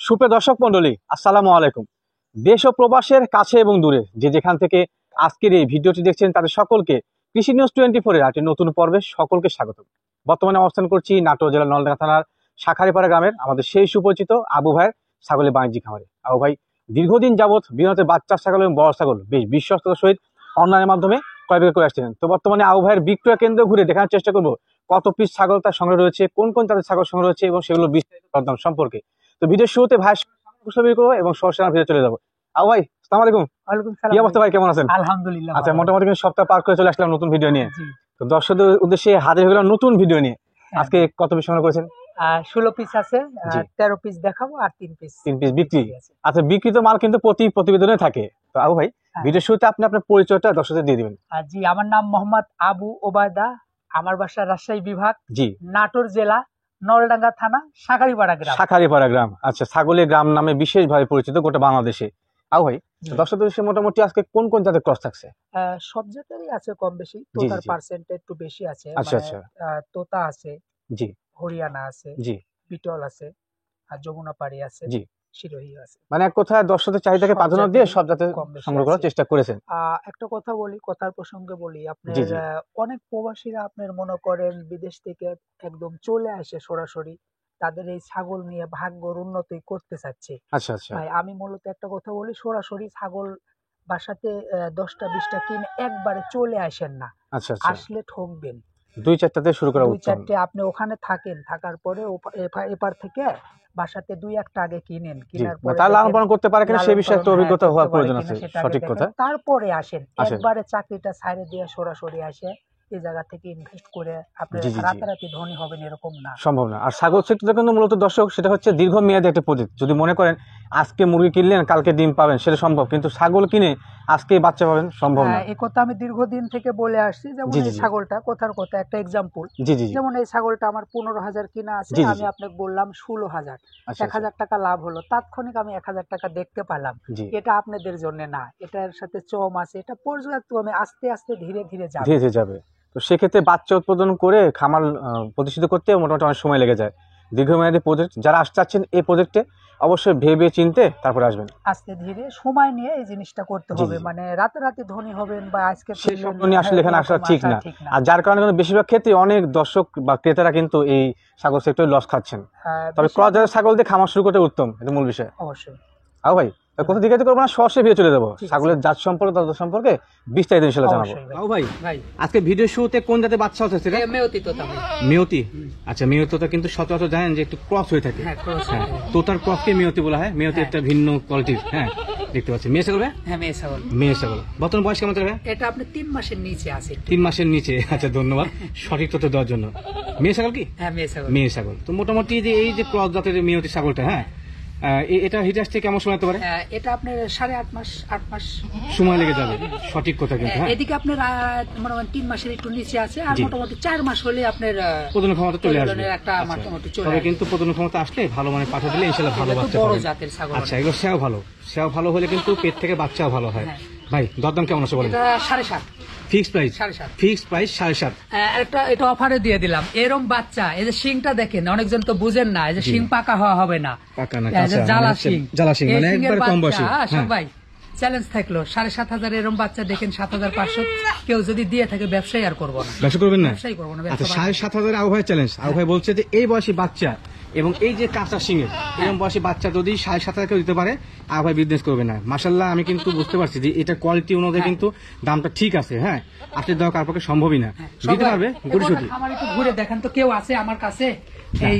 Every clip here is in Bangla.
সুপ্রিয় দর্শক মন্ডলী, আসসালামু আলাইকুম। দেশ ও প্রবাসের কাছে এবং দূরে যে যেখান থেকে আজকের এই ভিডিওটি দেখছেন তাদের সকলকে কৃষি নিউজ 24 একটি নতুন পর্বে সকলকে স্বাগত। বর্তমানে অবস্থান করছি নাটোর জেলার নলডাঙ্গা থানার শাখারিপাড়া গ্রামের আমাদের সেই সুপরিচিত আবু ভাইয়ের ছাগলের বাণিজ্যিক খামারে। আবু ভাই দীর্ঘদিন যাবৎ বিনতে বাচ্চা ছাগল এবং বড় ছাগল বেশ বিশ্বস্ততার সহিত অনলাইনের মাধ্যমে ক্রয় বিক্রয় করে আসছিলেন। তো বর্তমানে আবু ভাইয়ের বিক্রয় কেন্দ্র ঘুরে দেখার চেষ্টা করবো কত পিস ছাগল তার সংগ্রহ রয়েছে, কোন কোন তাদের ছাগল সংগ্রহ রয়েছে এবং সেগুলো বিস্তারিত দরদাম সম্পর্কে। তো ভিডিওর শুরুতে ভাই ছবি করবো এবং সরাসরি ভিডিও চলে যাবো। আবু ভাই আসসালামু আলাইকুম। ওয়ালাইকুম কি সালাম। অবস্থা ভাই, কেমন আছেন? আলহামদুলিল্লাহ। আচ্ছা, মোটামুটি কিন্তু সপ্তাহ পার করে চলে আসলাম নতুন ভিডিও নিয়ে। জি। তো দর্শকদের উদ্দেশ্যে হাজির হয়ে গেলাম নতুন ভিডিও নিয়ে। আজকে কত পিস সংগ্রহ করেছেন? 16 পিস আছে, জি। 13 পিস দেখাবো আর 3 পিস বিক্রি। আছে। আচ্ছা, বিক্রিত মাল কিন্তু প্রতি প্রতিবেদনে থাকে। তো আবু ভাই ভিডিও শুরুতে আপনি আপনার পরিচয়টা দর্শকদের দিয়ে দিবেন। জি, আমার নাম মোহাম্মদ আবু ওবায়দা, আমার বাসা রাজশাহী বিভাগ, জি, নাটোর জেলা, নলডাঙ্গা থানা, শাখারিপাড়া গ্রাম। শাখারিপাড়া গ্রাম। আচ্ছা, ছাগলের গ্রাম নামে বিশেষভাবে পরিচিত গোটা বাংলাদেশে। আবু ভাই দর্শকদের উদ্দেশ্যে মোটামুটি আজকে কোন কোন জাতের ক্রস থাকছে? সব জাতেরই আছে কম বেশি, জি, তোতার জি। পার্সেন্ট একটু বেশি আছে। আচ্ছা, আচ্ছা। তোতা আছে, জি, হরিয়ানা আছে, জি, বিটল আছে, আর যমুনা পাড়ি আছে, জি। শিরোহী আছে। মানে এক কথায় দর্শকদের চাহিদাকে সব প্রাধান্য জাতেরই দিয়ে সব জাতের কম বেশি সংগ্রহ করার আছে। চেষ্টা করেছেন। একটা কথা বলি, কথার প্রসঙ্গে বলি, আপনার জি, জি। অনেক প্রবাসীরা আপনার মনে করেন বিদেশ থেকে একদম চলে আসে সরাসরি তাদের এই ছাগল নিয়ে ভাগ্যর উন্নতি করতে চাচ্ছে। আচ্ছা, আচ্ছা। ভাই আমি মূলত একটা কথা বলি, সরাসরি ছাগল বাসাতে 10টা 20টা কিনে একবারে চলে আসেন না, আচ্ছা, আচ্ছা। আসলে ঠকবেন। 2-4টাতে শুরু করা দুই উত্তম। চারটে আপনি ওখানে থাকেন, থাকার পরে এপার থেকে বাসাতে 2-1টা আগে কিনেন, জি, কেনার মানে পরে তার লালন দেখেন পালন করতে পারে কিনা সে লালন বিষয়ে পালন একটা অভিজ্ঞতা করতে হওয়ার পারে প্রয়োজন কিনা আছে। সেটা আগে সঠিক দেখেন, কথা। তারপরে আসেন। আসেন। একবারে চাকরিটা ছাইড়ে দিয়ে সরাসরি আসে এই জায়গা থেকে ইনভেস্ট করে আপনি জি, জি, জি। রাতারাতি ধনী হবেন এরকম না। সম্ভব না। আর ছাগল সেক্টরটা কিন্তু মূলত দর্শক সেটা হচ্ছে দীর্ঘমেয়াদী একটা প্রজেক্ট। যদি মনে করেন আজকে মুরগি কিনলেন কালকে ডিম পাবেন সেটা সম্ভব, কিন্তু ছাগল কিনে আজকে বাচ্চা পাবেন সম্ভব না। এই কথা আমি দীর্ঘদিন থেকে বলে আসছি। যেমন জি, জি, এই জি। ছাগলটা, কথার কথা একটা এক্সাম্পল, জি, জি, জি। যেমন এই ছাগলটা আমার 15,000 কিনা আছে, জি, জি, আমি জি। আপনাকে বললাম 16,000, আচ্ছা, আচ্ছা। 1,000 টাকা লাভ হলো, তাৎক্ষণিক আমি 1,000 টাকা দেখতে পেলাম। জি। এটা আপনাদের জন্য না, এটার সাথে চম আছে, এটা পর্যায়ক্রমে আস্তে আস্তে ধীরে ধীরে যাবে। ধীরে ধীরে যাবে। তো সেক্ষেত্রে বাচ্চা উৎপাদন করে খামার প্রতিষ্ঠিত করতে মোটামুটি অনেক সময় লেগে যায়। দীর্ঘমেয়াদী প্রজেক্ট যারা আসতে চাচ্ছেন এই প্রজেক্টে অবশ্যই ভেবে চিনতে তারপরে আসবেন। আস্তে ধীরে সময় নিয়ে এই জিনিসটা করতে জি, হবে। জি। মানে রাতারাতি ধনী হবেন বা আজকে সেই স্বপ্ন নিয়ে আসলে এখানে আসা ঠিক না। ঠিক না। আর যার কারণে কিন্তু বেশিরভাগ ক্ষেত্রে অনেক দর্শক বা ক্রেতারা কিন্তু এই ছাগল সেক্টরে লস খাচ্ছেন। তবে ক্রস জাতের ছাগল দিয়ে খামার শুরু করতে উত্তম, এটা মূল বিষয়। অবশ্যই। আও ভাই কোথা দিকে করবো না, সরাসরি ভিডিও চলে যাবো। ঠিক আছে। ছাগলের জাত সম্পর্কে তত সম্পর্কে বিস্তারিত ইনশাআল্লাহ জানাবো। অবশ্যই ভাই। আও ভাই ভাই আজকে ভিডিও শুরুতে কোন জাতের বাচ্চা হচ্ছে সেটা? মেয়তি তোতা ভাই। মেয়তি। আচ্ছা, মেয়তিটা কিন্তু সচরাচর জানেন যে একটু ক্রস হয়ে থাকে। হ্যাঁ, ক্রস। হ্যাঁ, তোতার ক্রসকে মেয়তি বলা হয়। মেয়তি একটা ভিন্ন কোয়ালিটির। হ্যাঁ, দেখতে পাচ্ছি। মেয়ে ছাগল ভাই? হ্যাঁ, মেয়ে ছাগল। মেয়ে ছাগল। বর্তমান বয়স কেমন চলে? এটা আপনি 3 মাসের নিচে আছে। 3 মাসের নিচে। আচ্ছা, ধন্যবাদ সঠিক তথ্য দেওয়ার জন্য। মেয়ে ছাগল কি? হ্যাঁ, মেয়ে ছাগল। মেয়ে ছাগল। তো মোটামুটি যে এই যে ক্রস জাতের মেয়তি ছাগলটা, হ্যাঁ, এটা হিট আসতে কেমন সময় হতে পারে? এটা আপনার 8.5 মাস 8 মাস সময় লেগে যাবে। সঠিক কথা কিন্তু। হ্যাঁ, এদিকে আপনার মোটামুটি 3 মাসের একটু নিচে আছে, আর জি। মোটামুটি 4 মাস হলে আপনার প্রজনন ক্ষমতা চলে আসবে। প্রজননের একটা আচ্ছা। মোটামুটি চলে তবে আসবে। কিন্তু প্রজনন ক্ষমতা আসলে ভালো মানে পাঠা দিলে ইনশাআল্লাহ ভালো এগুলো তো বাচ্চা বড় পাবেন। জাতের ছাগল। আচ্ছা, এগুলো সেও ভালো। সেও ভালো হলে কিন্তু পেট থেকে বাচ্চাও ভালো হয়। হ্যাঁ। ভাই দরদাম কেমন আছে বলেন? এটা 7.5। Fixed price? 7.5। Fixed price 7.5। এটা অফারে দিয়ে দিলাম। এরম বাচ্চা, এই যে শিংটা দেখেন, অনেকজন তো বুঝেন না, এই যে শিং পাকা হওয়া হবে না, পাকা না, এই যে কাঁচা, জ্বালা মানে শিং। জ্বালা শিং, এই মানে শিংয়ের একবারে কম বয়সী। বাচ্চা, হ্যাঁ। সবাই চ্যালেঞ্জ থাকলো 7,500 এরম বাচ্চা দেখেন, 7,500 কেউ যদি দিয়ে থাকে ব্যবসায়ী আর করবো না। ব্যবসা করবেন না? ব্যবসায়ী করবো না। আচ্ছা, 7,500 আবু ভাই চ্যালেঞ্জ। আবু ভাই বলছে যে এই বয়সী বাচ্চা এবং এই যে কাঁচা শিঙের এরকম বয়সী বাচ্চা যদি 7,500 কেউ দিতে পারে, আবু ভাই বিজনেস করবে না। মাশাআল্লাহ, আমি কিন্তু বুঝতে পারছি যে এটা কোয়ালিটি অনুযায়ী কিন্তু দামটা ঠিক আছে। হ্যাঁ, আপনি দেওয়া কার পক্ষে সম্ভবই না। দিতে পারবে গুড়িসুটি। আমার একটু ঘুরে দেখেন তো, কেউ আছে আমার কাছে এই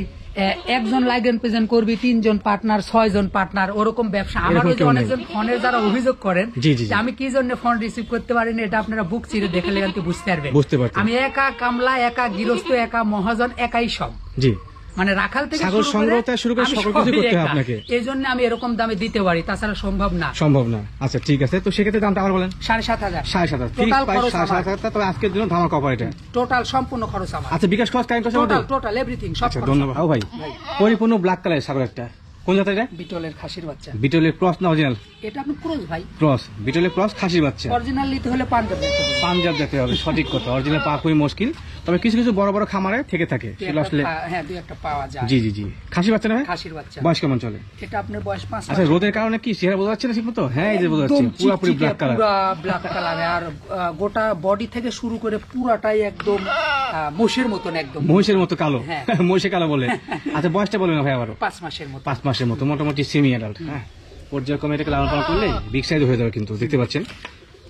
একজন লাইগেন প্রেজেন্ট করবি, 3 জন পার্টনার, 6 জন পার্টনার, ওরকম ব্যবসা। আমার ওই যে অনেকজন ফোনের যারা অভিযোগ করেন জি, জি, জি। যে আমি কি জন্য ফোন রিসিভ করতে পারিনি, এটা আপনারা বুক চিরে দেখলে কিন্তু বুঝতে পারবেন। বুঝতে পারছি। আমি একা কামলা, একা গৃহস্থ, একা মহাজন, একাই সব। জি, মানে রাখাল থেকে ছাগল সংগ্রহ থেকে শুরু করে আমি সকল কিছু সবই করতে হয় একা। আপনাকে। এই জন্য আমি এরকম দামে দিতে পারি, তাছাড়া সম্ভব না। সম্ভব না। আচ্ছা, ঠিক আছে। তো সেক্ষেত্রে দামটা আবার বলেন। 7,500। 7,500 ফিক্সড টোটাল প্রাইস খরচ আমার। 7,500। তবে আজকের জন্য ধামাকা অফার এটা। টোটাল সম্পূর্ণ খরচ আমার। আচ্ছা, বিকাশ খরচ কারেন্ট আছে? টোটাল এভরিথিং সব আচ্ছা, খরচ ধন্যবাদ। আমার। ও ভাই পরিপূর্ণ ব্ল্যাক কালার ছাগল একটা। কোন জাতের এটা? বিটলের খাসির বাচ্চা। বিটলের ক্রস না অরিজিনাল? এটা আপনি ক্রস ভাই। ক্রস, বিটলের ক্রস খাসির বাচ্চা। অরিজিনাল নিতে হলে পাঞ্জাব নিতে হবে। পাঞ্জাব যেতে হবে, সঠিক কথা। অরিজিনাল পাওয়া খুবই মুশকিল, তবে কিছু কিছু বড় বড় খামারে থেকে থাকে, সেগুলো আসলে হ্যাঁ দুই একটা পাওয়া যায়। জি জি জি। খাসি বাচ্চা না ভাই? খাসির বাচ্চা। বয়স কেমন চলে? এটা আপনার বয়স 5 মাস। আচ্ছা, রোদের কারণে কি চেহারা বোঝা যাচ্ছে না ঠিক মতো? হ্যাঁ, এই যে বোঝা যাচ্ছে, পুরোপুরি ব্ল্যাক কালার। পুরো ব্ল্যাক কালার, আর গোটা বডি থেকে শুরু করে পুরাটাই একদম মোষের মতন, একদম মহিষের মতো কালো। হ্যাঁ। মহিষে কালো বলে। আচ্ছা, বয়সটা বলবেন না ভাই আবারও? 5 মাসের মতো। 5 মাসের মতো, মোটামুটি সেমি অ্যাডাল্ট। হ্যাঁ, পর্যায়ক্রমে এটাকে লালন পালন করলে বিগ সাইজ হয়ে যাবে কিন্তু, দেখতে পাচ্ছেন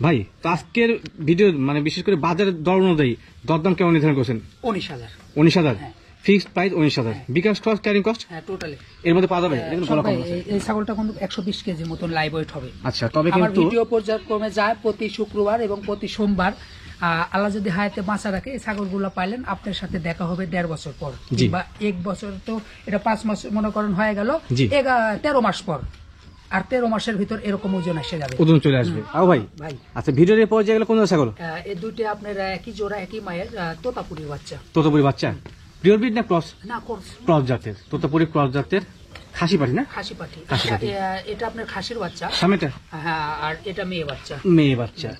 ভাই। তো আজকের ভিডিও মানে বিশেষ করে বাজারের দর অনুযায়ী দরদাম কেমন নির্ধারণ করছেন? 19,000। 19,000 ফিক্সড প্রাইস 19,000। বিকাশ খরচ, ক্যারিং কস্ট হ্যাঁ টোটালি এর মধ্যে পাওয়া যাবে? এখানে বলা কম আছে। এই ছাগলটা কিন্তু 120 কেজি মতন লাইভ ওয়েট হবে। আচ্ছা, তবে আমার কিন্তু ভিডিও পর্যায়ক্রমে যায় প্রতি শুক্রবার এবং প্রতি সোমবার। আল্লাহ যদি হায়াতে বাঁচা রাখে, এই ছাগলগুলো পাইলেন আপনার সাথে দেখা হবে 1.5 বছর পর, বা 1 বছর। তো এটা 5 মাস মনে করেন হয়ে গেল, 13 মাস পর। আর 13 মাসের ভিতর এরকম ওজন এসে যাবে, ওজন চলে আসবে। আও ভাই ভাই। আচ্ছা, ভিডিওর পর যেগুলো কোন ছাগল? এই দুইটা আপনার একই জোড়া, একই মায়ের, তোতাপুরি বাচ্চা। তোতাপুরি বাচ্চা, পিওর ব্রিড না ক্রস? না কোর্স, ক্রস জাতের, তোতাপুরি ক্রস জাতের খাসি পাঠি না? খাসি পাঠি। খাসি পাঠি। এটা আপনার খাসির বাচ্চা, সামনেটা? হ্যাঁ, আর এটা মেয়ে বাচ্চা। মেয়ে বাচ্চা।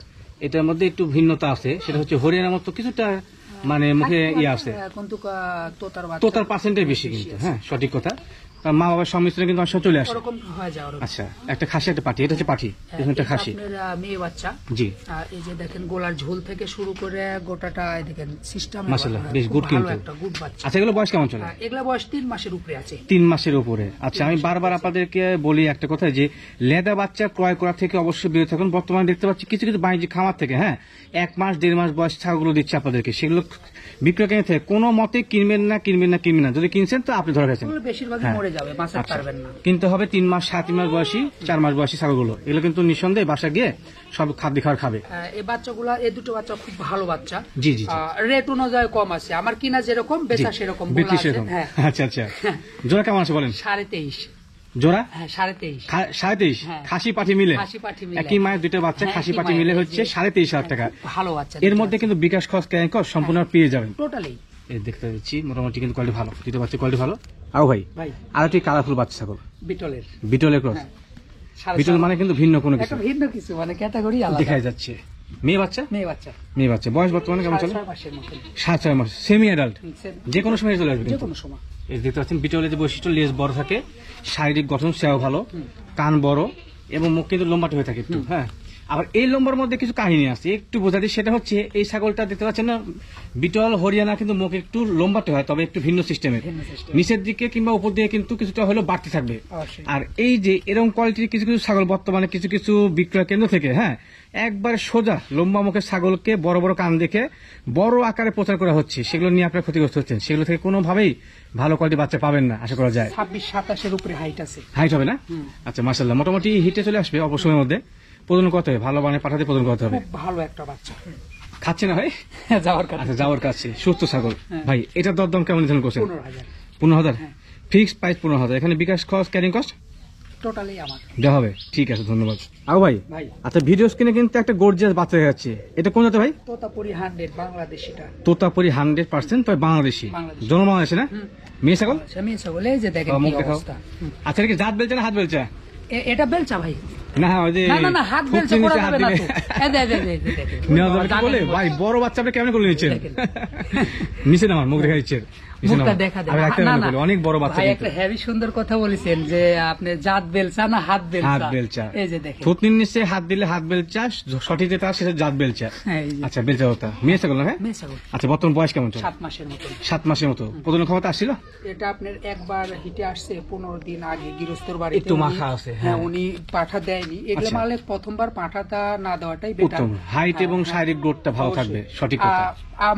এটার মধ্যে একটু ভিন্নতা আছে, সেটা হচ্ছে হরিয়ানার মতো কিছুটা মানে মুখে ইয়ে আছে, কিন্তু তোতার বাচ্চা, তোতার পার্সেন্টেজ বেশি কিন্তু। হ্যাঁ, সঠিক কথা। কারণ মা বাবার সংমিশ্রণে কিন্তু অনেক সময় চলে আসে। ওরকম হয়ে যায় ওরকম। আচ্ছা, একটা খাসি একটা পাঠি, এটা হচ্ছে পাঠি, এটা এটা খাসি। আপনার মেয়ে বাচ্চা। জি। এই যে দেখেন গোলার ঝোল থেকে শুরু করে গোটাটা দেখেন সিস্টেম, মাশাআল্লাহ, বেশ গুড কিন্তু। একটা গুড বাচ্চা। আচ্ছা, এগুলো বয়স কেমন চলে? এগুলা বয়স 3 মাসের উপরে আছে। 3 মাসের উপরে। আচ্ছা, আমি বারবার আপনাদেরকে বলি একটা কথা, যে লেদা বাচ্চা ক্রয় করা থেকে অবশ্যই বিরত থাকুন। বর্তমানে দেখতে পাচ্ছি কিছু কিছু বাণিজ্যিক খামার থেকে 1 মাস 1.5 মাস বয়স ছাগলগুলো দিচ্ছে আপনাদেরকে, সেগুলো বিক্রয় কেন্দ্র থেকে কোনো মতে কিনবেন না। যদি কিনছেন তো আপনি ধরে গেছেন, বেশিরভাগই মরে যাবে, বাঁচাতে পারবেন না। কিনতে হবে 3 মাস, 3.5 মাস বয়সী, 4 মাস বয়সী ছাগলগুলো। এগুলো কিন্তু নিঃসন্দেহে বাসা গিয়ে সব খাদ্য খাবার খাবে। এই বাচ্চাগুলা, এই দুটো বাচ্চা খুব ভালো বাচ্চা। জি জি। রেট অনুযায়ী কম আছে, আমার কিনা যেরকম বেচা সেরকম বলা বিক্রি আছে। সেরকম। হ্যাঁ, আচ্ছা আচ্ছা। জোড়া কেমন আছে বলেন? 23.5 জোড়া? হ্যাঁ 23.5। 23.5 হ্যাঁ। খাসি পাঠি মিলে? খাসি পাঠি মিলে। একই মায়ের দুইটা বাচ্চা, হ্যাঁ, খাসি একই পাঠি মায়ের, মিলে এই হচ্ছে যে 23,500 টাকা। ভালো বাচ্চা। এর মধ্যে কিন্তু বিকাশ খরচ, ক্যারিং কস্ট সম্পূর্ণ পেয়ে যাবেন টোটালি। এই দেখতে দিচ্ছি, মোটামুটি কিন্তু কোয়ালিটি ভালো, দুটো বাচ্চা কোয়ালিটি ভালো। আও ভাই, ভাই আর একটি কালারফুল বাচ্চা ছাগল, বিটলের। বিটলের ক্রস। সাড়ে বিটল মানে কিন্তু ভিন্ন কোনো কিছু, একটা ভিন্ন কিছু, মানে ক্যাটাগরি আলাদা। দেখা যাচ্ছে। মেয়ে বাচ্চা? মেয়ে বাচ্চা। মেয়ে বাচ্চা। বয়স বর্তমানে কেমন চলে? 6 মাসের মতো। 7 মাস, সেমি অ্যাডাল্ট। যে কোনো সময় চলে আসবে যে কিন্তু। কোনো সময়। এই দেখতে পাচ্ছেন বিটলের যে বৈশিষ্ট্য, লেজ বড় থাকে, শারীরিক গঠন সেও ভালো, কান বড় এবং মুখ কিন্তু লম্বাটে হয়ে থাকে একটু। হ্যাঁ, আবার এই লম্বার মধ্যে কিছু কাহিনী আছে, একটু বোঝা দিই। সেটা হচ্ছে এই ছাগলটা দেখতে পাচ্ছেন না, বিটল হরিয়ানা কিন্তু মুখ একটু লম্বাটে হয়, তবে একটু ভিন্ন সিস্টেমের। নিচের দিকে কিংবা উপর দিকে কিন্তু কিছুটা হলেও বাড়তি থাকবে। অবশ্যই। আর এই যে এরকম কোয়ালিটির কিছু কিছু ছাগল বর্তমানে কিছু কিছু বিক্রয় কেন্দ্র থেকে একবার সোজা লম্বা মুখের ছাগলকে বড় বড় কান দেখে বড় আকারে প্রচার করা হচ্ছে, সেগুলো নিয়ে আপনার ক্ষতিগ্রস্ত হচ্ছেন। সেগুলো থেকে কোনোভাবেই ভালো কোয়ালিটির বাচ্চা পাবেন না, আশা করা যায়। 26-27 এর উপরে হাইট আছে। হাইট হবে না? আচ্ছা, মাশাআল্লাহ, মোটামুটি হিটে চলে আসবে অল্প সময়ের মধ্যে। প্রজনন করতে হবে, ভালো মানে পাঠাতে প্রজনন করতে হবে। খুব ভালো একটা বাচ্চা। খাচ্ছে না ভাই? যাওয়ার কাছে। আচ্ছা, যাওয়ার কাছে সুস্থ ছাগল। ভাই, এটার দরদাম কেমন নির্ধারণ করছেন? 15,000। 15,000 ফিক্সড প্রাইস 15,000। এখানে বিকাশ খরচ, ক্যারিং কস্ট টোটালি আমার দেওয়া হবে। ঠিক আছে, ধন্যবাদ। আও ভাই, ভাই। আচ্ছা, ভিডিও স্ক্রিনে কিন্তু একটা গর্জিয়াস বাচ্চা দেখা যাচ্ছে, এটা কোন জাতে ভাই? তোতাপুরি 100 বাংলাদেশিটা। তোতাপুরি 100% তবে বাংলাদেশি, বাংলাদেশি। জন্ম বাংলাদেশে না? মেয়ে ছাগল? আমি ছাগল, এই যে দেখেন মুখ কি দেখাও। অবস্থা। আচ্ছা, এটা কি জাত বেলচা না হাত বেলচা? এটা বেলচা ভাই। না, ওই যে না হাত বেলচা ফুকনি করা নিচে হাত যাবে না দিলে। তো। এই দেখেন। নেওয়া যাবে কি বলে? ভাই, বড় বাচ্চা আপনি কেমন করে নিচ্ছেন? দেখেন। নিচে নামান, মুখ দেখা দিচ্ছে। মুখটা দেখা দেন। অনেক বড় বাচ্চা ভাই, কিন্তু। একটা হেভি সুন্দর কথা বলেছেন যে আপনি জাত বেলচা না হাত বেলচা। হাত বেলচা। এই যে দেখেন। থুতনির নিচে হাত দিলে হাত বেলচা, সঠিক যেটা সেটা জাত বেলচা। হ্যাঁ, এই যে। আচ্ছা, বেলচা হতা মেয়ে ছাগল না? মেয়ে ছাগল। আচ্ছা, বর্তমান বয়স কেমন চলে? 7 মাসের মতো। 7 মাসের মতো। প্রজনন ক্ষমতা আসছিল? এটা আপনার একবার হিটে আসছে 15 দিন আগে গৃহস্থর বাড়িতে। একটু মাখা আছে, হ্যাঁ, উনি পাঠা দেয়নি। এগুলো আচ্ছা। মালে প্রথমবার পাঠাটা না দেওয়াটাই বেটার। উত্তম। হাইট এবং শারীরিক গ্রোথটা ভালো থাকবে, সঠিক কথা।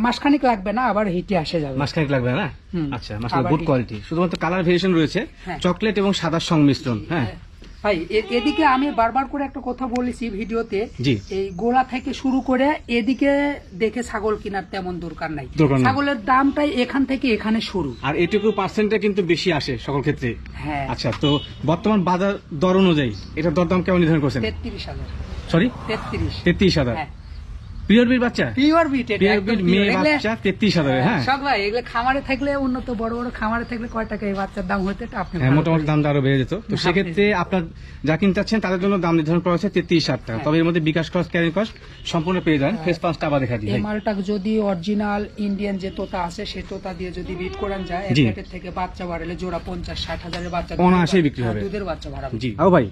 মাসখানিক লাগবে না, আবার হিটে আসে যাবে। মাসখানেক লাগবে না? আচ্ছা, মাসখানেক আবার গুড কোয়ালিটি। শুধুমাত্র কালার ভেরিয়েশন রয়েছে, হ্যাঁ। চকলেট এবং সাদা সংমিশ্রণ। হ্যাঁ ভাই, এদিকে আমি বারবার করে একটা কথা বলেছি ভিডিওতে, জি। এই গোলা থেকে শুরু করে এদিকে দেখে ছাগল কেনার তেমন দরকার নাই। দরকার নাই। ছাগলের দামটাই এখান থেকে এখানে শুরু। আর এটুকু পার্সেন্টটা কিন্তু বেশি আসে সকল ক্ষেত্রে। হ্যাঁ। আচ্ছা, তো বর্তমান বাজার দর অনুযায়ী এটা দরদাম কেমন নির্ধারণ করছেন? 33,000। সরি, 33। 33,000। হ্যাঁ। পিওর বিট বাচ্চা, পিওর বিট, পিওর বিট মেয়ে বাচ্চা 33,000। হ্যাঁ সব ভাই এগুলো খামারে থাকলে, উন্নত বড় বড় খামারে থাকলে কয় টাকা এই বাচ্চার দাম হইতে আপনি মোটামুটি দামটা আরো বেড়ে যেত। তো সেক্ষেত্রে আপনার যা কিনতে চাচ্ছেন তাদের জন্য দাম নির্ধারণ করা হচ্ছে 33,000 টাকা। তবে এর মধ্যে বিকাশ কস্ট, ক্যারিং কস্ট সম্পূর্ণ পেয়ে যান। ফেস পাঁচটা আবার দেখা দিই। এই মালটা যদি অরিজিনাল ইন্ডিয়ান যে তোতা আছে সেই তোতা দিয়ে যদি বিট করান যায়, এক প্যাকেট থেকে বাচ্চা বাড়ালে জোড়া 50-60 হাজারের বাচ্চা অনায়াসেই বিক্রি হবে, দুধের বাচ্চা বাড়াবে। জি ভাই।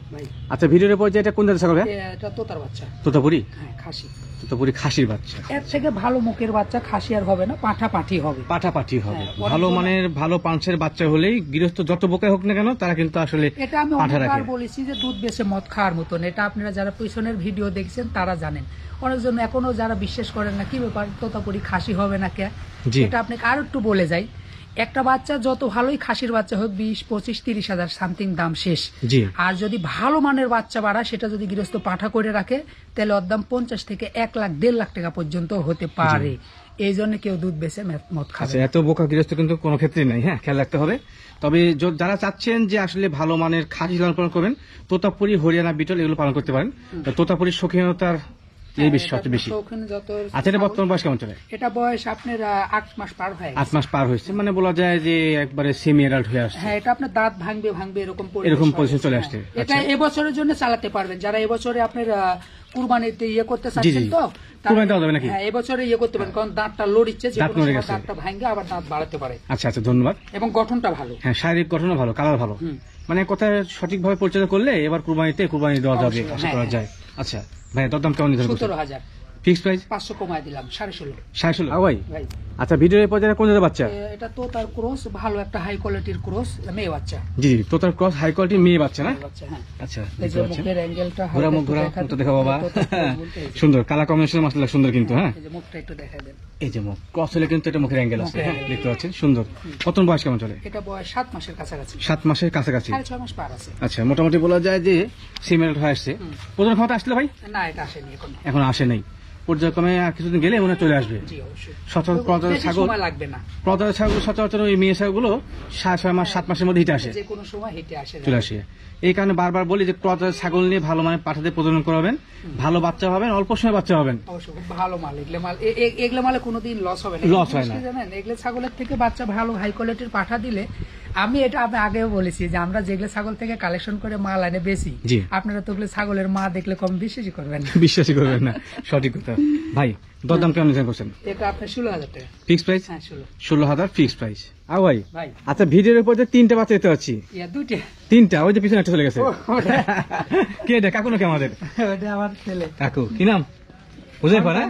আচ্ছা ভিডিওর পর যে এটা কোন জাতের ছাগল? এটা তোতার বাচ্চা, তোতাপুরি। হ্যাঁ খাসি, তোতাপুরি খাসির বাচ্চা। এর থেকে ভালো মুখের বাচ্চা খাসি আর হবে না, পাঠি হবে, পাঠি হবে। ভালো মানের ভালো পাঁচের বাচ্চা হলেই গৃহস্থ যত বোকাই হোক না কেন তারা কিন্তু আসলে এটা আমি অনেকবার বলেছি যে দুধ বেশি মদ খাওয়ার মতন। এটা আপনারা যারা পিছনের ভিডিও দেখছেন তারা জানেন। অনেকজন এখনো যারা বিশ্বাস করেন না কি ব্যাপার তোতাপুরি খাসি হবে না কে, এটা আপনাকে আর একটু বলে যাই। একটা বাচ্চা যত ভালোই খাসির বাচ্চা হোক 20, 25, 30 হাজার সামথিং দাম শেষ। আর যদি ভালো মানের বাচ্চা বাড়া সেটা যদি গৃহস্থ পাঠা করে রাখে তাহলে ওর দাম 50 থেকে 1 লাখ 1.5 লাখ টাকা পর্যন্ত হতে পারে। এই জন্য কেউ দুধ বেচে মদ খাবে। এত বোকা গৃহস্থ কিন্তু কোনো ক্ষেত্রে নাই। হ্যাঁ খেয়াল রাখতে হবে। তবে যারা চাচ্ছেন যে আসলে ভালো মানের খাসি লালন পালন করবেন, তোতাপুরি, হরিয়ানা বিটল এগুলো পালন করতে পারেন। তোতাপুরির শৌখিনতার এই বেশি বেশি। আচ্ছা এটা বর্তমান বয়স কেমন চলে? এটা বয়স আপনার 8 মাস পার হয়ে গেছে। 8 মাস পার হয়েছে, মানে বলা যায় যে একবারে সেমি অ্যাডাল্ট হয়ে আসছে। হ্যাঁ এটা আপনার দাঁত ভাঙবে এরকম পজিশন চলে আসছে। এটা এবছরের জন্য চালাতে পারবেন যারা এবছরে আপনার কুরবানিতে করতে চাচ্ছেন। তো কুরবানি দেওয়া যাবে নাকি? হ্যাঁ এবছরে করতে পারেন, কারণ দাঁতটা লড়িচ্ছে, যে কোনো সময় দাঁতটা ভাঙবে আবার দাঁত বাড়াতে পারে। আচ্ছা ধন্যবাদ। এবং গঠনটা ভালো। হ্যাঁ শারীরিক গঠনও ভালো, কালার ভালো, মানে কথা সঠিকভাবে পরিচর্যা করলে এবার কুরবানি দেওয়া যাবে আশা করা যায়। আচ্ছা ভাই দরদাম কেমন নির্ধারণ করছেন? 17,000 ফিক্সড প্রাইস। 500 কমায় দিলাম, 16.5। 16.5 ভাই। আচ্ছা ভিডিওর পর্যায়ে কোন জাতের বাচ্চা? এটা তো তার ক্রস, ভালো একটা হাই কোয়ালিটির ক্রস মেয়ে বাচ্চা। জি তো তার ক্রস হাই কোয়ালিটির মেয়ে বাচ্চা না? হ্যাঁ আচ্ছা এই যে মুখের অ্যাঙ্গেলটা ঘোরা মুখ ঘোরা তো দেখো বাবা, সুন্দর কালার কম্বিনেশন মাশাআল্লাহ সুন্দর কিন্তু। হ্যাঁ এই যে মুখটা একটু দেখাই দেন। এই যে মুখ ক্রস হলে কিন্তু এটা মুখের অ্যাঙ্গেল আছে, দেখতে পাচ্ছেন সুন্দর। কত বয়স কেমন চলে? এটা বয়স 7 মাসের কাছাকাছি। 7 মাসের কাছাকাছি, 6 মাস পার আছে। আচ্ছা মোটামুটি বলা যায় যে সিমেন্ট হয়ে আসছে। প্রথম ক্ষমতা আসলে ভাই? না এটা আসেনি এখন আসে নাই। পর্যায়ক্রমে আর কিছুদিন গেলে মনে চলে আসবে। সচরাচর প্রজাতির ছাগল লাগবে না। প্রজাতির ছাগল সচরাচর ওই মেয়ে ছাগলগুলো 6 মাস 7 মাসের মধ্যে হিটে আসে, যে কোনো সময় হিটে আসে চলে আসে। এই কারণে বারবার বলি যে প্রজাতির ছাগল নিয়ে ভালো মানে পাঠাতে প্রজনন করাবেন, ভালো বাচ্চা হবেন, অল্প সময় বাচ্চা হবেন। অবশ্যই খুব ভালো মাল, এগুলো মালে কোনোদিন লস হবে না। লস হয় না জানেন, এগুলো ছাগলের থেকে বাচ্চা ভালো হাই কোয়ালিটির পাঠা দিলে, আমি আগেও বলেছি যে আমরা যেগুলো ছাগল থেকে কালেকশন করে মাল আনে বেশি, আপনারা তো ছাগলের মা দেখলে কম বিশ্বাসই করবেন না। সঠিক কথা ভাই। দরদাম কেমন নির্ধারণ করছেন? এটা আপনার 16,000 টাকা ফিক্সড প্রাইস। হ্যাঁ 16,000 ফিক্সড প্রাইস। ভাই আচ্ছা ভিডিওর উপর যে 3টা বাচ্চা দেখতে পাচ্ছি, 3টা ওই যে পিছনে একটা চলে গেছে, কে এটা? কাকু নাকি আমাদের? আমার ছেলে। কাকু কি নাম? বুঝতে পারা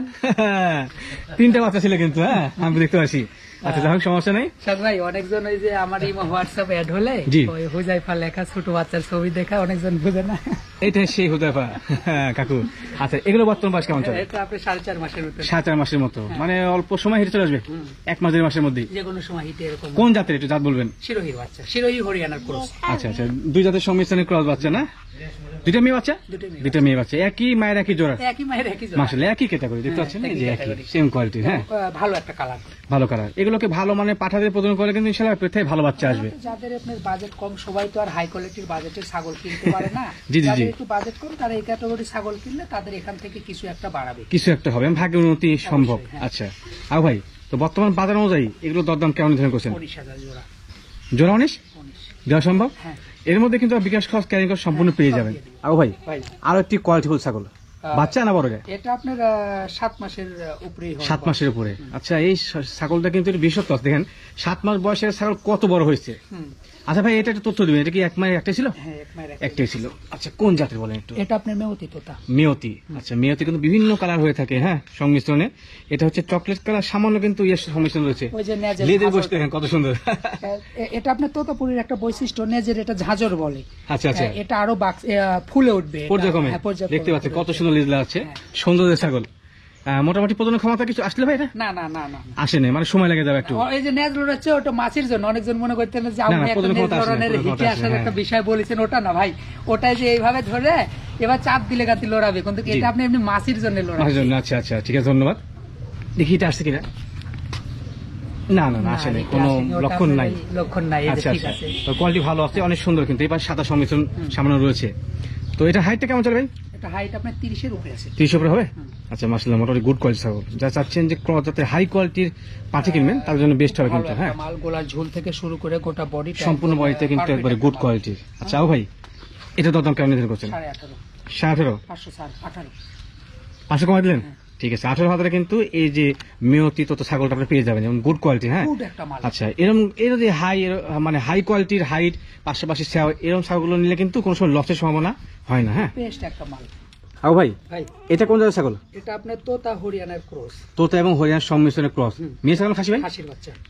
3টা বাচ্চা ছিল কিন্তু। হ্যাঁ আমি দেখতে পাচ্ছি। আচ্ছা যাই হোক সমস্যা নেই। ভাই অনেকজন ওই যে আমার ইমো হোয়াটসঅ্যাপ অ্যাড হলে ওই হুজাইফা লেখা ছোট বাচ্চার ছবি দেখা অনেকজন বুঝে না, এটা সেই হুজাইফা কাকু। আচ্ছা এগুলো বর্তমান বয়স কেমন চলে? এটা আপনি 4.5 মাসের মতো। 4.5 মাসের মতো, মানে অল্প সময় হিটে চলে আসবে, 1 মাস 1.5 মাসের মধ্যে যে কোনো সময় হিটে এরকম। কোন জাতের একটু জাত বলবেন? শিরোহীর বাচ্চা, শিরোহী হরিয়ানার ক্রস। আচ্ছা দুই জাতের সংমিশ্রণের ক্রস বাচ্চা না? দুইটা মেয়ে বাচ্চা? দুইটা মেয়ে বাচ্চা, একই মায়ের একই জোড়া? একই মায়ের একই জোড়া, মাশাআল্লাহ একই ক্যাটাগরি, দেখতে পাচ্ছেন এই যে একই সেম কোয়ালিটি। হ্যাঁ ভালো একটা কালার, ভালো কালার। এগুলোকে ভালো মানে পাঠাতে প্রদান করলে কিন্তু ইনশাআল্লাহ পেতে ভালো বাচ্চা আসবে। যাদের আপনার বাজেট কম, সবাই তো আর হাই কোয়ালিটির বাজেটের ছাগল কিনতে পারে না। জি একটু বাজেট কম তারা এই ক্যাটাগরি ছাগল কিনলে তাদের এখান থেকে কিছু একটা বাড়াবে, কিছু একটা হবে, ভাগ্য উন্নতি সম্ভব। আচ্ছা ভাই তো বর্তমান বাজার অনুযায়ী এগুলো দরদাম কেমন নির্ধারণ করছেন? 19,000 জোড়া। জোড়া 19 দেওয়া সম্ভব? হ্যাঁ এর মধ্যে কিন্তু বিকাশ খরচ ক্যারিং খরচ সম্পূর্ণ পেয়ে যাবেন। ভাই আরো একটি কোয়ালিটিফুল ছাগল বাচ্চা না বড়? এটা আপনার 7 মাসের উপরে। 7 মাসের উপরে। আচ্ছা এই ছাগলটা কিন্তু বিশেষত্ব আছে, দেখেন 7 মাস বয়সের ছাগল কত বড় হয়েছে। আচ্ছা ভাই এটা একটু তথ্য দিবেন, এটা কি 1 মায়ের একটাই ছিল? হ্যাঁ 1 মায়ের একটাই ছিল। আচ্ছা কোন জাতের বলেন একটু? এটা আপনার মেয়তি তোতা। মেয়তি। আচ্ছা মেয়তি কিন্তু বিভিন্ন কালার হয়ে থাকে, হ্যাঁ সংমিশ্রণে। এটা হচ্ছে চকলেট কালার, সামান্য কিন্তু ইয়ের সংমিশ্রণ রয়েছে। ওই যে নেজের লেদের বসতে দেখেন কত সুন্দর। এটা আপনার তোতাপুরীর একটা বৈশিষ্ট্য, নেজের এটা ঝাঁঝর বলে। আচ্ছা এটা আরো ফুলে উঠবে পর্যায়ক্রমে, দেখতে পাচ্ছেন কত সুন্দর লেজ আছে, সৌন্দর্যের ছাগল। মোটামুটি প্রজনন ক্ষমতা কিছু আসলে ভাই? না আসে না, মানে সময় লাগে যাবে একটু। এই যে নেজ লড়াচ্ছে ওটা মাছের জন্য, অনেকজন মনে করতেন যে আপনি একটা নেজ লড়ানোর হিটে আসার একটা বিষয় বলেছেন, ওটা না ভাই। ওটাই যে এইভাবে ধরে এবার চাপ দিলে গাতি লড়াবে, কিন্তু এটা আপনি এমনি মাছের জন্য লড়াবেন। আচ্ছা ঠিক আছে ধন্যবাদ। দেখি এটা আসছে কিনা। না আসে নাই, কোনো লক্ষণ নাই। আচ্ছা তো কোয়ালিটি ভালো আছে, অনেক সুন্দর কিন্তু। এবার সাদা সংমিশ্রণ সামান্য রয়েছে। তো এটা হাইটটা কেমন চলে ভাই? এটা হাইট আপনার 30-এর উপরে আছে। 30 উপরে হবে? আচ্ছা মাশাআল্লাহ, মোটামুটি গুড কোয়ালিটি ছাগল। যা চাচ্ছেন যে ক্রস যাতে হাই কোয়ালিটির পাঠি কিনবেন তার জন্য বেস্ট হবে কিন্তু। হ্যাঁ, মাল গোলার ঝোল থেকে শুরু করে গোটা বডি সম্পূর্ণ বডিতে কিন্তু একবারে গুড কোয়ালিটির। আচ্ছা ভাই, এটা তো দাম কেমন নির্ধারণ করছেন? 18.5 500 কমাই দিলেন? ঠিক আছে, 18,000 কিন্তু এই যে মেয়তি তো ছাগলটা আপনি পেয়ে যাবেন, যেমন গুড কোয়ালিটি। হ্যাঁ আচ্ছা, এরকম এর যদি মানে হাই কোয়ালিটির হাইট পাশাপাশি এরকম ছাগলগুলো নিলে কিন্তু কোনো সময় লসের সম্ভাবনা হয় না। হ্যাঁ, বেস্ট একটা মাল। ভাই এটা কোন জাতের ছাগল? এটা আপনার তোতা হরিয়ানার ক্রস। তোতা এবং হরিয়ানার সংমিশ্রণের ক্রস। মেয়ে ছাগল খাসি ভাই?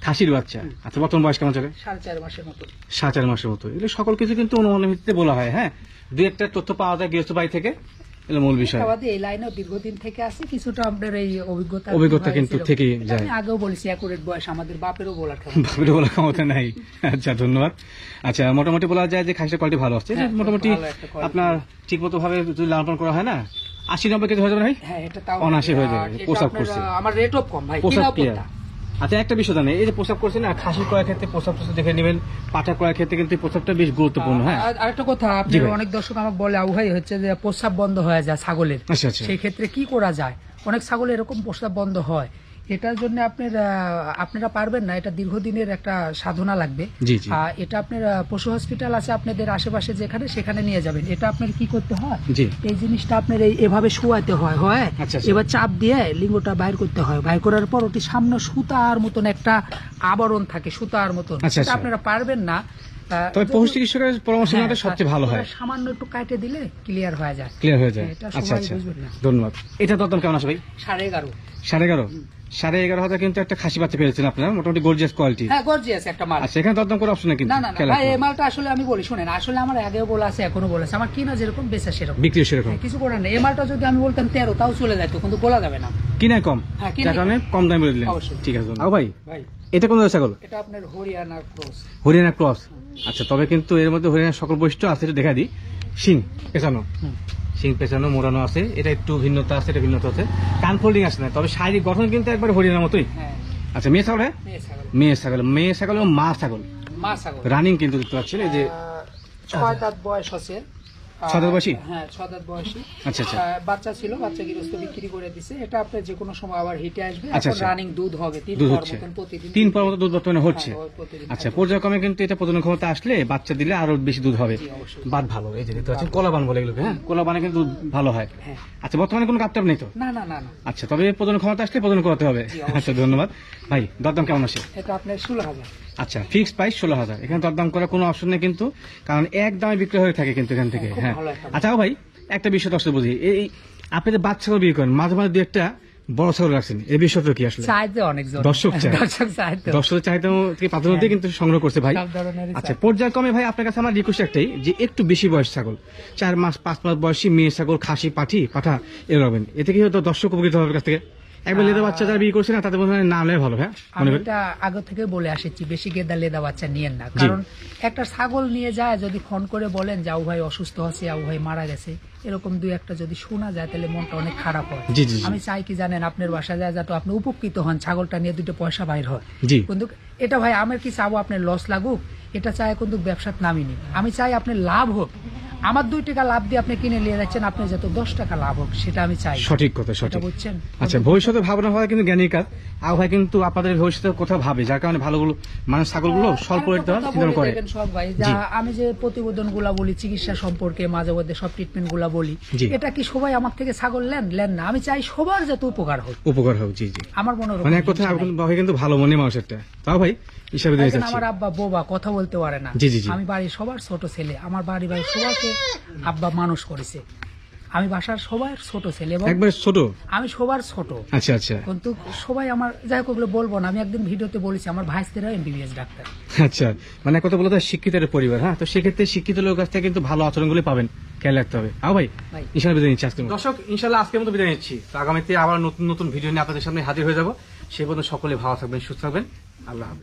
খাসির বাচ্চা। আচ্ছা, বর্তমান বয়স কেমন চলে? 4.5 মাসের মতো। 4.5 মাসের মতো। এগুলো সকল কিছু কিন্তু অনুমানের ভিত্তিতে বলা হয়। হ্যাঁ, দুই একটা তথ্য পাওয়া যায় গৃহস্থ বাড়ি থেকে, এগুলো মূল বিষয়। এই লাইনে দীর্ঘদিন থেকে আছে, কিছুটা আপনার এই অভিজ্ঞতা কিন্তু থেকেই যায়। আমি আগেও বলেছি অ্যাকুরেট বয়স আমাদের বাপেরও বলার ক্ষমতা নাই। আচ্ছা ধন্যবাদ। আচ্ছা, মোটামুটি বলা যায় যে খাসির কোয়ালিটি ভালো আছে। মোটামুটি আপনার ঠিক মতো ভাবে যদি লালন পালন করা হয় না, 80-90 কেজি হয়ে যাবে ভাই? হ্যাঁ, এটা তাও অনাশি হয়ে যাবে। পোশাক করছে, আমার রেটও কম ভাই। পোশাক ক্লিয়ার। আচ্ছা, একটা বিষয় জানেন, এই যে পোশাক করছে না, খাসি ক্রয়ের ক্ষেত্রে পোশাক দেখে নেবেন, পাঠা ক্রয়ের ক্ষেত্রে কিন্তু পোশাকটা বেশ গুরুত্বপূর্ণ। হ্যাঁ, আরেকটা কথা, আপনার অনেক দর্শক আমাকে বলে আবু ভাই হচ্ছে যে প্রস্রাব বন্ধ হয়ে যায় ছাগলের। আচ্ছা, সেই ক্ষেত্রে কি করা যায়? অনেক ছাগল এরকম প্রস্রাব বন্ধ হয়, এটার জন্য আপনারা পারবেন না, এটা দীর্ঘদিনের একটা সাধনা লাগবে। এটা আপনার পশু হসপিটাল আছে আপনাদের আশেপাশে, যেখানে সেখানে নিয়ে যাবেন। এটা আপনার কি করতে হয়, এই জিনিসটা আপনার এভাবে শোয়াতে হয়। এবার চাপ দিয়ে লিঙ্গটা বাইর করতে হয়। বাইর করার পর ওটি সামনে সুতার মতন একটা আবরণ থাকে, সুতার মতন। আপনারা পারবেন না, তবে পশু চিকিৎসকের পরামর্শ নেওয়াটা সবচেয়ে ভালো হয়। সামান্য একটু কাটে দিলে ক্লিয়ার হয়ে যায়। আচ্ছা আচ্ছা, ধন্যবাদ। এটা দাম কেমন আছে ভাই? 11.5 11,500 কিন্তু একটা খাসি বাচ্চা পেয়েছেন আপনারা, মোটামুটি গর্জিয়াস কোয়ালিটি। হ্যাঁ, গর্জিয়াস একটা মাল। আচ্ছা, এখানে দরদাম করে অপশন নাকি? না না ভাই, এই মালটা আসলে আমি বলি শুনেন, আসলে আমার আগেও বলা আছে, এখনো বলা আছে, আমার কিনা যেরকম বেচা সেরকম, বিক্রি সেরকম, কিছু করার নেই। এই মালটা যদি আমি বলতাম 13 তাও চলে যেত, কিন্তু বলা যাবে না, কিনায় কম, যার কারণে কম দামে বলে দিলেন। ঠিক আছে ভাই, এটা কোন ছাগল? এটা আপনার হরিয়ানা ক্রস। হরিয়ানা ক্রস। আচ্ছা, তবে কিন্তু এর মধ্যে হরিয়ানার সকল বৈশিষ্ট্য আছে, এটা দেখা দিই। শিং পেছানো, শিং পেছানো মোড়ানো আছে, এটা একটু ভিন্নতা আছে, এটা ভিন্নতা আছে। কান ফোল্ডিং আছে না, তবে শারীরিক গঠন কিন্তু একবার হরিয়ানার মতোই। আচ্ছা, মেয়ে ছাগল? মেয়ে ছাগল এবং মা ছাগল রানিং কিন্তু দেখতে পাচ্ছেন। এই যে 6 দাঁত বয়স আছে। 6 দাঁত বয়সী? হ্যাঁ, 6 দাঁত বয়সী। আচ্ছা আচ্ছা, বাচ্চা ছিল, বাচ্চা গৃহস্থ বিক্রি করে দিছে। এটা আপনার যে কোনো সময় আবার হিটে আসবে। এখন রানিং দুধ হবে, 3 পর মতো দুধ বর্তমানে হচ্ছে। আচ্ছা, পর্যায়ক্রমে কিন্তু এটা প্রজনন ক্ষমতা আসলে বাচ্চা দিলে আরো বেশি দুধ হবে। বাদ ভালো, এই যে দেখতে পাচ্ছেন কলাবান বলে এগুলো। হ্যাঁ, কলাবানে কিন্তু দুধ ভালো হয়। আচ্ছা, বর্তমানে কোনো কাপটাপ নেই তো? না না না। আচ্ছা, তবে প্রজনন ক্ষমতা আসলে প্রজনন করতে হবে। আচ্ছা, ধন্যবাদ ভাই। দরদাম কেমন আছে? এটা আপনার 16,000। আচ্ছা, ফিক্সড প্রাইস 16,000। এখানে দরদাম করার কোনো অপশন নেই কিন্তু, কারণ এক দামে বিক্রি হয়ে থাকে কিন্তু এখান থেকে। হ্যাঁ, আচ্ছা ভাই, একটা বিষয় দর্শক বুঝি, এই আপনি যে বাচ্চা বিক্রি করেন, মাঝে মাঝে দু একটা বড় ছাগল রাখছেন, এই বিষয়টা কি আসলে? দর্শক চাহিদা থেকে প্রাধান্য দিয়ে কিন্তু সংগ্রহ করছে ভাই। আচ্ছা, পর্যায়ক্রমে ভাই আপনার কাছে আমার রিকোয়েস্ট একটাই, যে একটু বেশি বয়স ছাগল, 4 মাস 5 মাস বয়সী মেয়ে ছাগল, খাসি পাঠা এর হবেন, এতে কি হয়তো দর্শক উপকৃত হবে কাছ থেকে। একবার লেদা বাচ্চা যারা বিয়ে করছে না, তাদের মনে হয় না হলে ভালো। হ্যাঁ, আমি এটা আগে থেকে বলে আসছি, বেশি গেদা লেদা বাচ্চা নিয়েন না। কারণ একটা ছাগল নিয়ে যায়, যদি ফোন করে বলেন যে আউ ভাই অসুস্থ হচ্ছে, আউ ভাই মারা গেছে, এরকম 2-1টা যদি শোনা যায়, তাহলে মনটা অনেক খারাপ হয়। আমি চাই কি জানেন, আপনার বাসা যায় যাতে আপনি উপকৃত হন, ছাগলটা নিয়ে 2টা পয়সা বাইর হয়। কিন্তু এটা ভাই আমার কি চাবো আপনার লস লাগুক, এটা চাই কিন্তু ব্যবসার নামিনি। আমি চাই আপনার লাভ হোক। আমার 2 টাকা লাভ দিয়ে আপনি কিনে নিয়ে যাচ্ছেন, আপনি যত 10 টাকা লাভ হোক, সেটা আমি চাই। সঠিক কথা, সঠিক বুঝছেন। আচ্ছা, ভবিষ্যতে ভাবনা হয় কিন্তু জ্ঞানীর কাজ। আও ভাই কিন্তু আপনাদের ভবিষ্যতে কোথাও ভাবে, যার কারণে ভালোগুলো মানে ছাগলগুলো স্বল্প রেট দেওয়ার চিন্তা করে। সব ভাই, যা আমি যে প্রতিবেদন গুলা বলি চিকিৎসা সম্পর্কে, মাঝে মধ্যে সব ট্রিটমেন্ট গুলা বলি, এটা কি সবাই আমার থেকে ছাগল নেন না? আমি চাই সবার যাতে উপকার হোক। জি জি, আমার মনে হয় মানে এক কথা ভাই কিন্তু ভালো মনে মানুষেরটা। তাও ভাই হিসাবে দিয়ে যাচ্ছি, আমার আব্বা বোবা কথা বলতে পারে না। আমি বাড়ির সবার ছোট ছেলে, আমার বাড়ি ভাই সবাইকে আব্বা মানুষ করেছে। আমি বাসার সবার ছোট ছেলে, একবার ছোট, আমি সবার ছোট। আচ্ছা আচ্ছা, কিন্তু সবাই আমার, যাই হোক ওগুলো বলবো না। আমি একদিন ভিডিওতে বলেছি আমার ভাইস্তেরা MBBS ডাক্তার। আচ্ছা, মানে কথা বলতে শিক্ষিতের পরিবার। হ্যাঁ, তো সেক্ষেত্রে শিক্ষিত লোক কাছ থেকে কিন্তু ভালো আচরণগুলো পাবেন, খেয়াল রাখতে হবে। ভাই ইনশাল্লাহ বিদায় নিচ্ছি আজকে। দর্শক, ইনশাল্লাহ আজকের মতো বিদায় নিচ্ছি। তো আগামীতে আবার নতুন নতুন ভিডিও নিয়ে আপনাদের সামনে হাজির হয়ে যাবো। সে পর্যন্ত সকলে ভালো থাকবেন, সুস্থ থাকবেন। আল্লাহ হাফেজ।